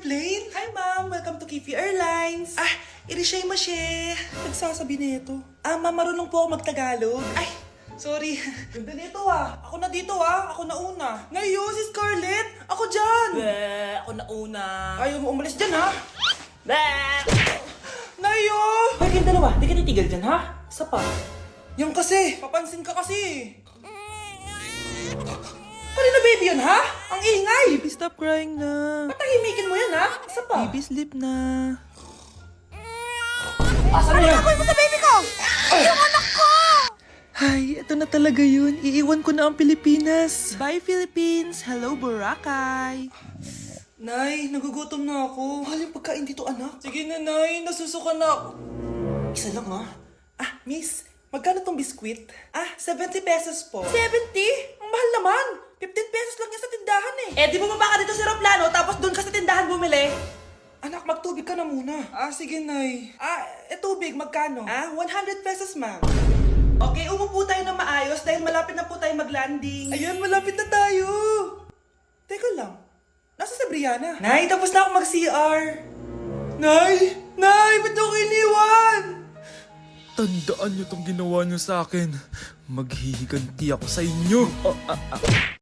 plane? Hi, ma'am. Welcome to Kifi Airlines. Irishay mashe. Nagsasabi na ito. Ma'am, marunong po ako magtagalog. Ay, sorry. Ganda nito Ako na dito Ako na una. Ngayon, si Scarlett. Ako dyan. Ako na una. Ayaw mo umalis dyan Nayo! Hoy, kayong dalawa, di ka titigil dyan, ha? Isa pa. Yung kasi, papansin ka kasi. Kanina baby yun, ha? Ang ingay! Baby, stop crying na. Patahimikin mo yan, ha? Isa pa. Baby, sleep na. Asan niya? Ano mo sa baby ko? Yung anak ko! Ay, ito na talaga yun. Iiwan ko na ang Pilipinas. Bye, Philippines. Hello, Boracay. Nay, nagugutom na ako. Mahal yung pagkain dito, anak. Sige na, Nay. Nasusuka na ako. Isa lang, miss, magkano tong biskwit? 70 pesos po. 70? Ang mahal naman. 15 pesos lang yan sa tindahan di bumaba ka dito sa aeroplano tapos doon ka sa tindahan bumili? Anak, magtubig ka na muna. Sige, Nay. Tubig, magkano? 100 pesos, ma'am. Okay, umupo tayo na maayos dahil malapit na po tayo mag-landing. Ayun, malapit na tayo. Teka lang. Nasa si Brianna? Nay, tapos na ako mag-CR. Nay! Nay! Ba't ako iniwan? Tandaan niyo tong ginawa niyo sa akin. Maghihiganti ako sa inyo.